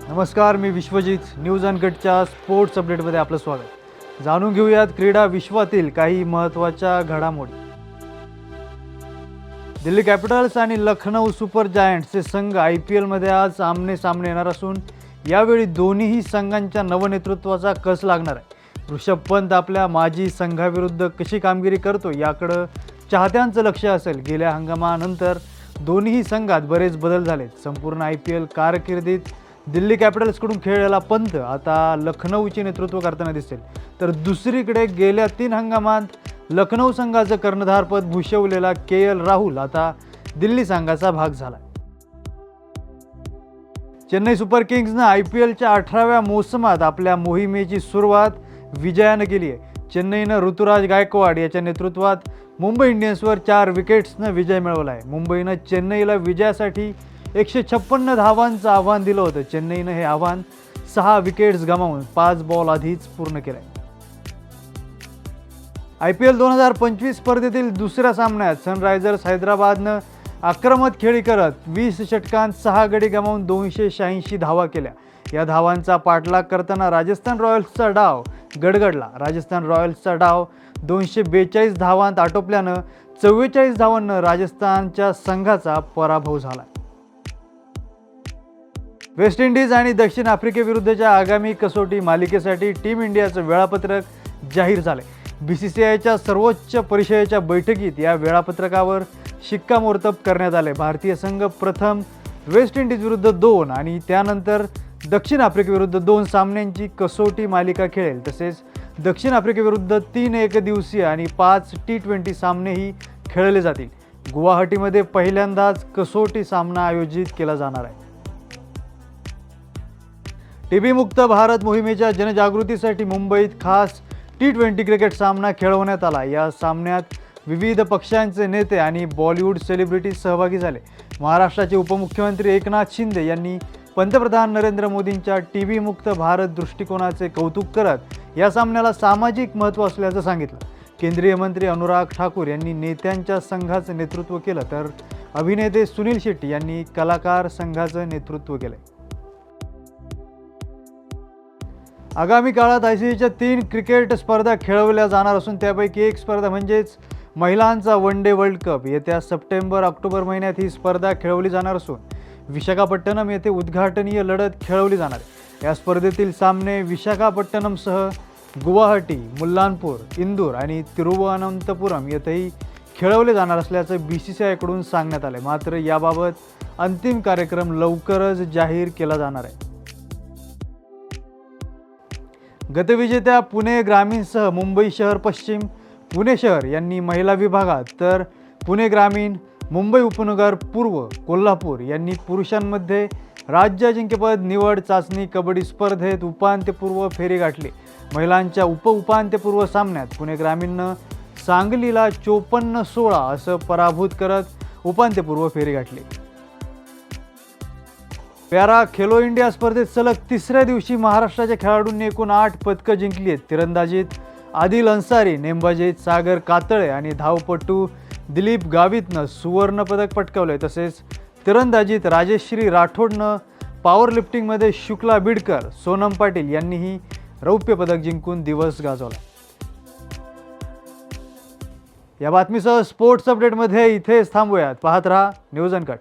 नमस्कार, मी Vishwajit. News अनकटच्या sports अपडेटमध्ये आपलं स्वागत. जाणून घेऊयात क्रीडा विश्वातील काही महत्त्वाच्या घडामोडी. दिल्ली कॅपिटल्स आणि लखनौ सुपर जायंट्सचे संघ IPLमध्ये आज आमने सामने येणार असून यावेळी दोन्ही संघांच्या नवनेतृत्वाचा कस लागणार आहे. ऋषभ पंत आपल्या माजी संघाविरुद्ध कशी कामगिरी करतो याकडे चाहत्यांचं लक्ष असेल. गेल्या हंगामानंतर दोन्ही संघात बरेच बदल झालेत. संपूर्ण IPL कारकिर्दीत दिल्ली कॅपिटल्सकडून खेळलेला पंत आता लखनौचे नेतृत्व करताना दिसेल, तर दुसरीकडे गेल्या 3 हंगामात लखनौ संघाचं कर्णधारपद भूषवलेला KL राहुल आता दिल्ली संघाचा भाग झाला. चेन्नई सुपर किंग्सनं IPLच्या 18व्या मोसमात आपल्या मोहिमेची सुरुवात विजयानं केली आहे. चेन्नईनं ऋतुराज गायकवाड याच्या नेतृत्वात मुंबई इंडियन्सवर 4 विकेट्सनं विजय मिळवला आहे. मुंबईनं चेन्नईला विजयासाठी 156 धावांचं आव्हान दिलं होतं. चेन्नईनं हे आव्हान 6 विकेट्स गमावून 5 बॉल आधीच पूर्ण केलंय. IPL 2025 स्पर्धेतील दुसऱ्या सामन्यात सनरायझर्स हैदराबादनं आक्रमक खेळी करत 20 षटकांत 6 गडी गमावून 286 धावा केल्या. या धावांचा पाठलाग करताना राजस्थान रॉयल्सचा डाव गडगडला. राजस्थान रॉयल्सचा डाव 242 धावांत आटोपल्यानं 44 धावांनं राजस्थानच्या संघाचा पराभव झाला. वेस्ट इंडिज आणि दक्षिण आफ्रिकेविरुद्धच्या आगामी कसोटी मालिकेसाठी टीम इंडियाचं वेळापत्रक जाहीर झाले. BCCIच्या सर्वोच्च परिषदेच्या बैठकीत या वेळापत्रकावर शिक्कामोर्तब करण्यात आले. भारतीय संघ प्रथम वेस्ट इंडिज विरुद्ध 2 आणि त्यानंतर दक्षिण आफ्रिकेविरुद्ध 2 सामन्यांची कसोटी मालिका खेळेल. तसेच दक्षिण आफ्रिकेविरुद्ध 3 एकदिवसीय आणि 5 T20 सामनेही खेळले जातील. गुवाहाटीमध्ये पहिल्यांदाच कसोटी सामना आयोजित केला जाणार आहे. TB मुक्त भारत मोहिमेच्या जनजागृतीसाठी मुंबईत खास T20 क्रिकेट सामना खेळवण्यात आला. या सामन्यात विविध पक्षांचे नेते आणि बॉलिवूड सेलिब्रिटी सहभागी झाले. महाराष्ट्राचे उपमुख्यमंत्री एकनाथ शिंदे यांनी पंतप्रधान नरेंद्र मोदींच्या TB मुक्त भारत दृष्टिकोनाचे कौतुक करत या सामन्याला सामाजिक महत्त्व असल्याचं सांगितलं. केंद्रीय मंत्री अनुराग ठाकूर यांनी नेत्यांच्या संघाचं नेतृत्व केलं, तर अभिनेते सुनील शेट्टी यांनी कलाकार संघाचं नेतृत्व केलं. आगामी काळात ICCच्या 3 क्रिकेट स्पर्धा खेळवल्या जाणार असून त्यापैकी एक स्पर्धा म्हणजेच महिलांचा वन डे वर्ल्ड कप येत्या सप्टेंबर-ऑक्टोबर महिन्यात ही स्पर्धा खेळवली जाणार असून विशाखापट्टणम येथे उद्घाटनीय लढत खेळवली जाणार आहे. या स्पर्धेतील सामने विशाखापट्टणमसह गुवाहाटी, मुल्लानपूर, इंदूर आणि तिरुवनंतपुरम येथेही खेळवले जाणार असल्याचं BCCIकडून सांगण्यात आलं. मात्र याबाबत अंतिम कार्यक्रम लवकरच जाहीर केला जाणार आहे. गतविजेत्या पुणे ग्रामीणसह मुंबई शहर पश्चिम, पुणे शहर यांनी महिला विभागात, तर पुणे ग्रामीण, मुंबई उपनगर पूर्व, कोल्हापूर यांनी पुरुषांमध्ये राज्य अजिंक्यपद निवड चाचणी कबड्डी स्पर्धेत उपांत्यपूर्व फेरी गाठली. महिलांच्या उपांत्यपूर्व सामन्यात पुणे ग्रामीणनं सांगलीला 54-16 असं पराभूत करत उपांत्यपूर्व फेरी गाठली. पॅरा खेलो इंडिया स्पर्धेत सलग 3ऱ्या दिवशी महाराष्ट्राच्या खेळाडूंनी एकूण 8 पदकं जिंकली आहेत. तिरंदाजीत आदिल अन्सारी, नेमबाजीत सागर कातळे आणि धावपटू दिलीप गावितनं सुवर्ण पदक पटकावलंय. तसेच तिरंदाजीत राजेश्री राठोडनं, पॉवर लिफ्टिंगमध्ये शुक्ला बिडकर, सोनम पाटील यांनीही रौप्य पदक जिंकून दिवस गाजवला. या बातमीसह स्पोर्ट्स अपडेटमध्ये इथेच थांबूयात. पाहत रहा न्यूज अनकट.